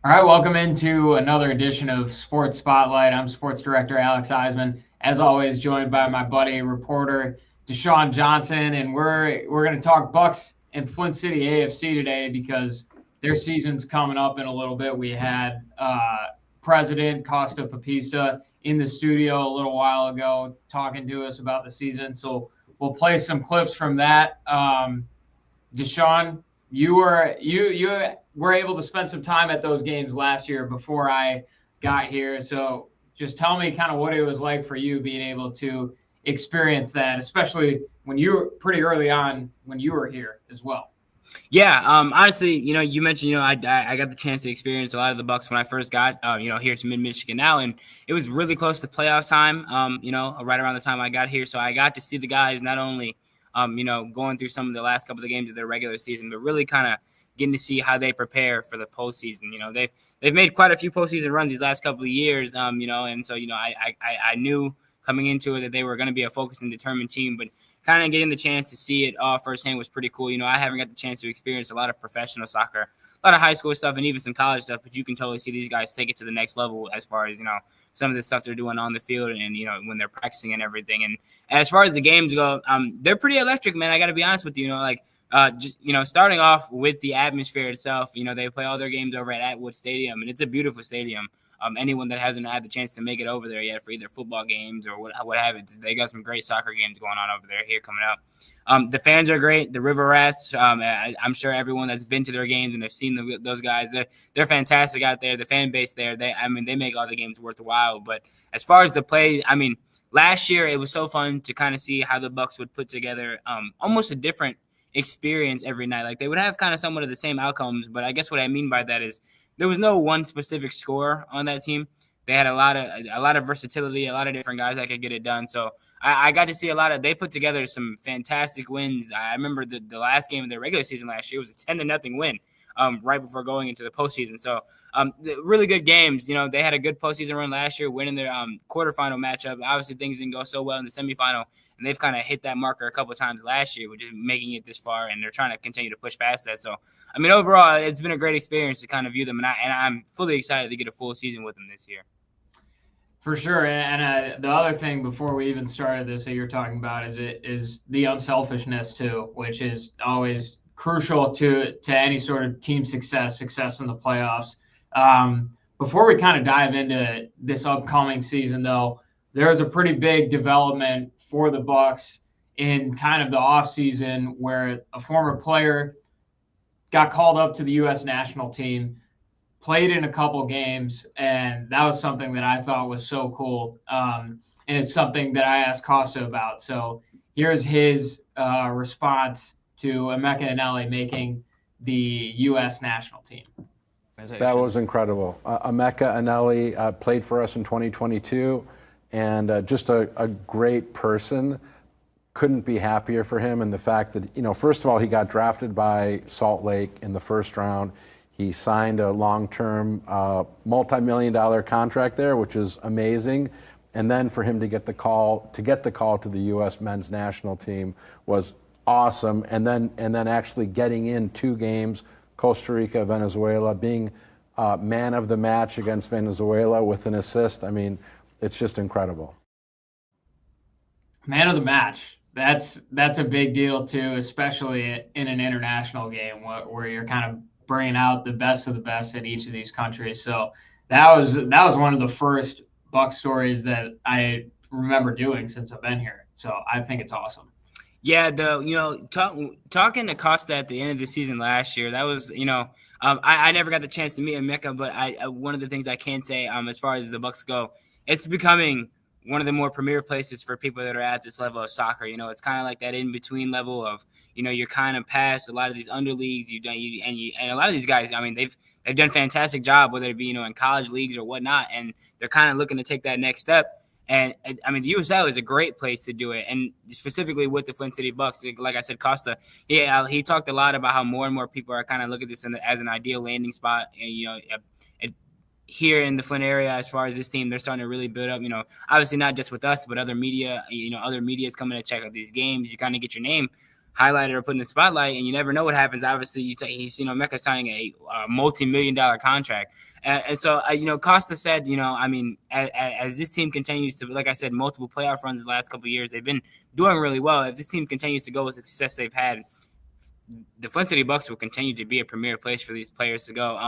All right, welcome into another edition of Sports Spotlight. I'm Sports Director Alex Eisman, as always, joined by my buddy reporter DeShawn Johnson, and we're going to talk Bucks and Flint City AFC today because their season's coming up in a little bit. We had President Costa Papista in the studio a little while ago talking to us about the season, so we'll play some clips from that. DeShawn, you were able to spend some time at those games last year before I got here. So just tell me kind of what it was like for you being able to experience that, especially when you were pretty early on when you were here as well. Yeah, honestly, you mentioned, I got the chance to experience a lot of the Bucks when I first got, here to Mid-Michigan now, and it was really close to playoff time, right around the time I got here. So I got to see the guys not only, going through some of the last couple of games of their regular season, but really kind of getting to see how they prepare for the postseason. They've made quite a few postseason runs these last couple of years, and so, I knew coming into it that they were going to be a focused and determined team, but kind of getting the chance to see it all firsthand was pretty cool. I haven't got the chance to experience a lot of professional soccer, a lot of high school stuff, and even some college stuff, but you can totally see these guys take it to the next level as far as, some of the stuff they're doing on the field and, when they're practicing and everything. And as far as the games go, they're pretty electric, man. I got to be honest with you, starting off with the atmosphere itself, they play all their games over at Atwood Stadium, and it's a beautiful stadium. Anyone that hasn't had the chance to make it over there yet for either football games or what have it, they got some great soccer games going on over there here coming up. The fans are great. The River Rats, I'm sure everyone that's been to their games and have seen those guys, they're fantastic out there. The fan base there, they make all the games worthwhile. But as far as the play, last year it was so fun to kind of see how the Bucks would put together almost a different experience every night. Like they would have kind of somewhat of the same outcomes, but I guess what I mean by that is there was no one specific score on that team. They had a lot of versatility, a lot of different guys that could get it done. So I got to see they put together some fantastic wins. I remember the last game of their regular season last year was a 10-0 win. Right before going into the postseason. So really good games. They had a good postseason run last year, winning their quarterfinal matchup. Obviously, things didn't go so well in the semifinal, and they've kind of hit that marker a couple of times last year, which is making it this far, and they're trying to continue to push past that. So, overall, it's been a great experience to kind of view them, and I'm fully excited to get a full season with them this year. For sure, and the other thing before we even started this that you're talking about is the unselfishness too, which is always crucial to any sort of team success in the playoffs. Before we kind of dive into this upcoming season, though, there was a pretty big development for the Bucks in kind of the offseason where a former player got called up to the U.S. national team, played in a couple games, and that was something that I thought was so cool. And it's something that I asked Costa about. So here's his response to Emeka Eneli making the U.S. national team. That was incredible. Emeka Eneli played for us in 2022, and just a great person. Couldn't be happier for him, and the fact that, first of all, he got drafted by Salt Lake in the first round. He signed a long-term, multi-million-dollar contract there, which is amazing. And then for him to get the call to the U.S. men's national team was awesome. And then actually getting in 2 games, Costa Rica, Venezuela, being man of the match against Venezuela with an assist. It's just incredible. Man of the match. That's a big deal too, especially in an international game where you're kind of bringing out the best of the best in each of these countries. So that was one of the first Buck stories that I remember doing since I've been here. So I think it's awesome. Yeah, talking to Costa at the end of the season last year, that was, I never got the chance to meet Emeka, but one of the things I can say as far as the Bucks go, it's becoming one of the more premier places for people that are at this level of soccer. It's kind of like that in-between level of, you're kind of past a lot of these under leagues. And a lot of these guys, they've done a fantastic job, whether it be, in college leagues or whatnot, and they're kind of looking to take that next step. And the USL is a great place to do it. And specifically with the Flint City Bucks, like I said, Costa, he talked a lot about how more and more people are kind of looking at this as an ideal landing spot. And, here in the Flint area, as far as this team, they're starting to really build up, obviously not just with us, but other media, other media is coming to check out these games. You kind of get your name highlighted or put in the spotlight, and you never know what happens. Obviously, he's Mecca signing a multi-million-dollar contract, and so Costa said, I mean, as this team continues to, like I said, multiple playoff runs the last couple of years, they've been doing really well. If this team continues to go with the success they've had, the Flint City Bucks will continue to be a premier place for these players to go.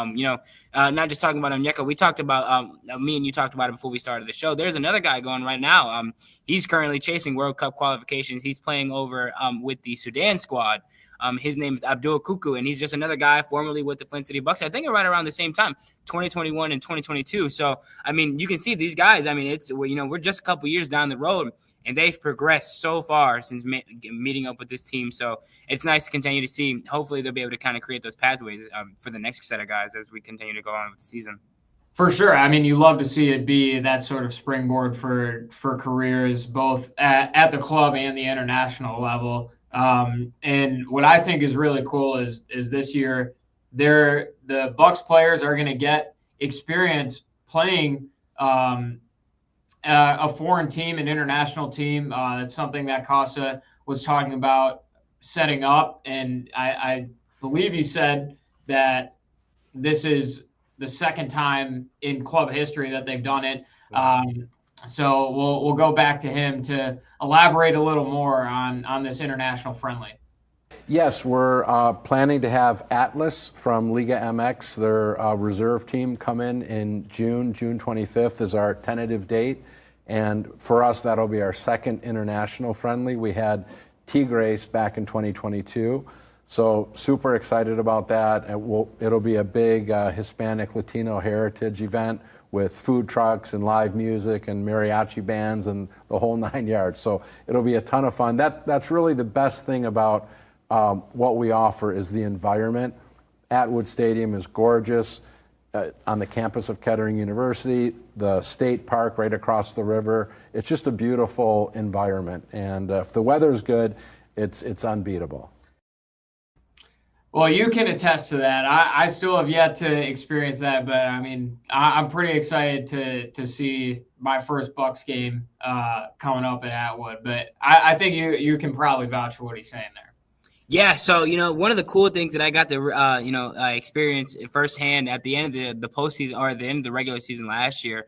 Not just talking about Onyeka. We talked about me and you talked about it before we started the show. There's another guy going right now. He's currently chasing World Cup qualifications. He's playing over with the Sudan squad. His name is Abdul Kuku, and he's just another guy formerly with the Flint City Bucks. I think right around the same time, 2021 and 2022. So, I mean, you can see these guys. I mean, we're just a couple years down the road, and they've progressed so far since meeting up with this team. So it's nice to continue to see. Hopefully they'll be able to kind of create those pathways for the next set of guys as we continue to go on with the season. For sure. I mean, you love to see it be that sort of springboard for careers, both at the club and the international level. And what I think is really cool is this year, the Bucks players are going to get experience playing a foreign team, an international team. That's something that Costa was talking about setting up. And I believe he said that this is the second time in club history that they've done it. So we'll go back to him to elaborate a little more on this international friendly. Yes, we're planning to have Atlas from Liga MX, their reserve team, come in June 25th is our tentative date. And for us, that'll be our second international friendly. We had Tigres back in 2022. So super excited about that. It'll be a big Hispanic Latino heritage event with food trucks and live music and mariachi bands and the whole 9 yards. So it'll be a ton of fun. That's really the best thing about what we offer is the environment. Atwood Stadium is gorgeous on the campus of Kettering University, the state park right across the river. It's just a beautiful environment. And if the weather's good, it's unbeatable. Well, you can attest to that. I still have yet to experience that, but I mean, I'm pretty excited to see my first Bucks game coming up at Atwood. But I think you can probably vouch for what he's saying there. Yeah, so one of the cool things that I got to experience firsthand at the end of the postseason or at the end of the regular season last year,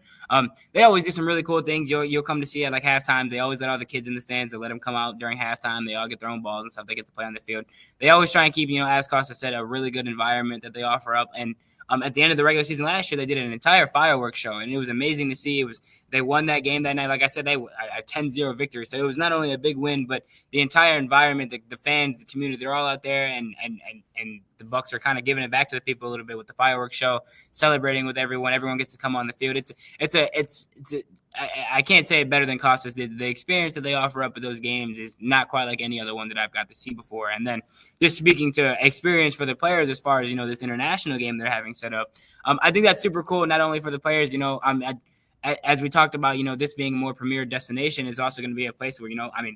they always do some really cool things. You'll come to see at like halftime. They always let all the kids in the stands. They let them come out during halftime. They all get their own balls and stuff. They get to play on the field. They always try and keep, as Costa said, a really good environment that they offer up. And at the end of the regular season last year, they did an entire fireworks show, and it was amazing to see. They won that game that night. Like I said, they a 10-0 victory. So it was not only a big win, but the entire environment, the fans, the community, they're all out there, and the Bucks are kind of giving it back to the people a little bit with the fireworks show, celebrating with everyone. Everyone gets to come on the field. I can't say it better than Costas did. The experience that they offer up at those games is not quite like any other one that I've got to see before. And then just speaking to experience for the players as far as, this international game they're having set up, I think that's super cool, not only for the players, as we talked about, this being a more premier destination is also going to be a place where,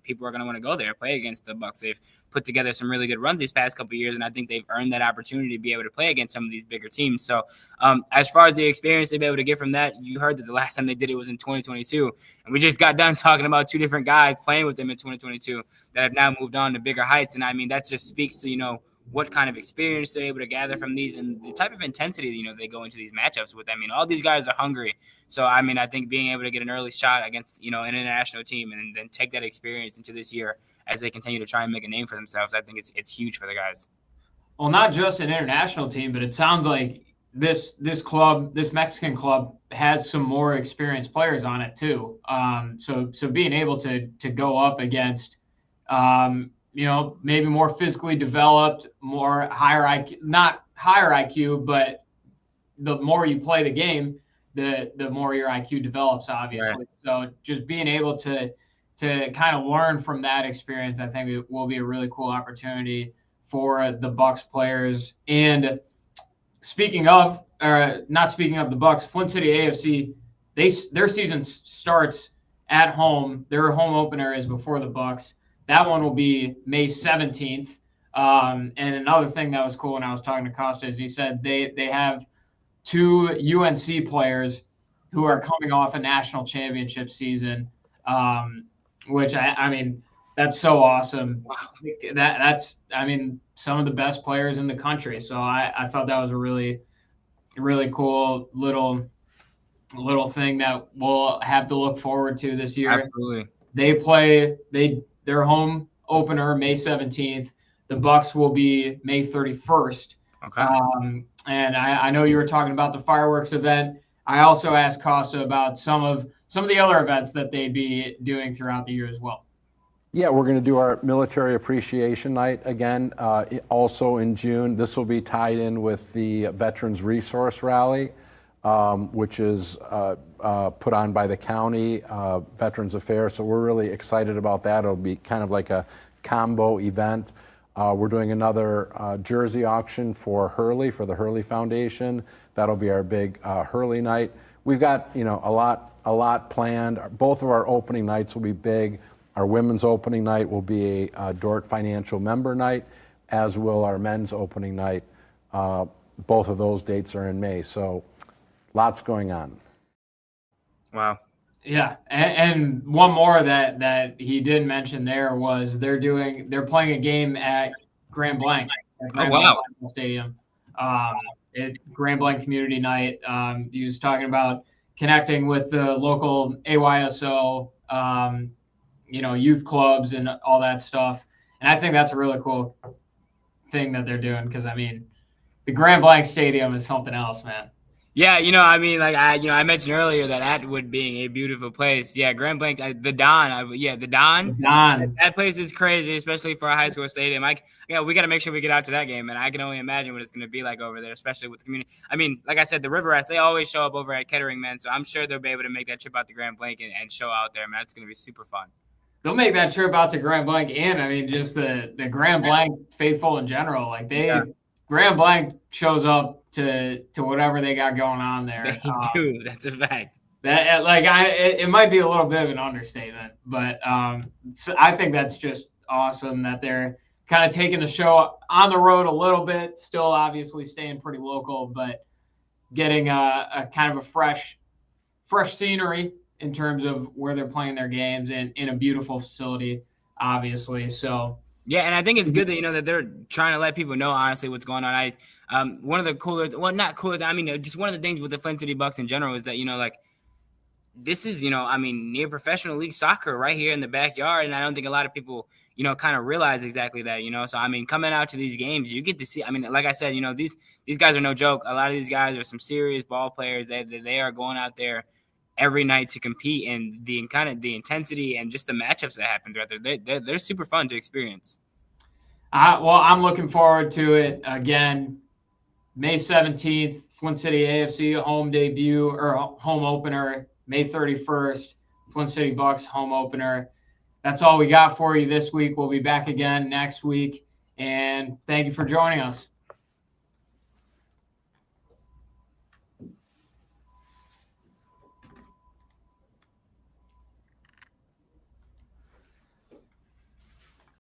people are going to want to go there, play against the Bucks. They've put together some really good runs these past couple of years, and I think they've earned that opportunity to be able to play against some of these bigger teams. So as far as the experience they'll be able to get from that, you heard that the last time they did it was in 2022, and we just got done talking about two different guys playing with them in 2022 that have now moved on to bigger heights. And I mean, that just speaks to, what kind of experience they're able to gather from these and the type of intensity, they go into these matchups with. I mean, all these guys are hungry. So, I mean, I think being able to get an early shot against, an international team and then take that experience into this year as they continue to try and make a name for themselves, I think it's huge for the guys. Well, not just an international team, but it sounds like this Mexican club has some more experienced players on it too. So being able to go up against, maybe more physically developed, more higher IQ, not higher IQ, but the more you play the game, the more your IQ develops, obviously. Right. So just being able to kind of learn from that experience, I think it will be a really cool opportunity for the Bucks players. And not speaking of the Bucks, Flint City AFC, their season starts at home. Their home opener is before the Bucks. That one will be May 17th. And another thing that was cool when I was talking to Costa is he said they have two UNC players who are coming off a national championship season, which I mean, That's so awesome. Wow. That's I mean, some of the best players in the country. So I thought that was a really cool little thing that we'll have to look forward to this year. Absolutely. Their home opener May 17th. The Bucks will be May 31st. Okay. And I know you were talking about the fireworks event. I also asked Costa about some of the other events that they'd be doing throughout the year as well. Yeah, we're going to do our Military Appreciation Night again, also in June. This will be tied in with the Veterans Resource Rally, which is put on by the county Veterans Affairs. So we're really excited about that. It'll be kind of like a combo event. We're doing another jersey auction for Hurley, for the Hurley Foundation. That'll be our big Hurley night. We've got a lot planned. Both of our opening nights will be big. Our women's opening night will be a Dort Financial member night, as will our men's opening night. Both of those dates are in May, so lots going on. Wow. Yeah, and one more that he did mention there was they're playing a game at Grand Blanc. Blanc Stadium. Grand Blanc Community Night. He was talking about connecting with the local AYSO, youth clubs and all that stuff. And I think that's a really cool thing that they're doing because, I mean, the Grand Blanc Stadium is something else, man. Yeah, I mentioned earlier that Atwood being a beautiful place. Yeah, Grand Blanc, the Don. The Don. That place is crazy, especially for a high school stadium. We got to make sure we get out to that game, and I can only imagine what it's going to be like over there, especially with the community. I mean, like I said, the River Rats, they always show up over at Kettering, man. So I'm sure they'll be able to make that trip out to Grand Blanc and show out there, man. It's going to be super fun. They'll make that trip out to Grand Blanc, and I mean, just the Grand Blanc faithful in general. Like Grand Blanc shows up to whatever they got going on there. They do. That's a fact. It might be a little bit of an understatement, but so I think that's just awesome that they're kind of taking the show on the road a little bit, still obviously staying pretty local, but getting a kind of a fresh scenery in terms of where they're playing their games and in a beautiful facility, obviously. So. Yeah, and I think it's good that that they're trying to let people know honestly what's going on. One of the not cooler. I mean, just one of the things with the Flint City Bucks in general is that this is near professional league soccer right here in the backyard, and I don't think a lot of people kind of realize exactly that. So I mean, coming out to these games, you get to see. I mean, like I said, these guys are no joke. A lot of these guys are some serious ball players. They are going out there every night to compete, and the intensity and just the matchups that happen throughout there, they're super fun to experience. Well, I'm looking forward to it. Again, May 17th, Flint City AFC home debut or home opener. May 31st, Flint City Bucks home opener. That's all we got for you this week. We'll be back again next week, and thank you for joining us.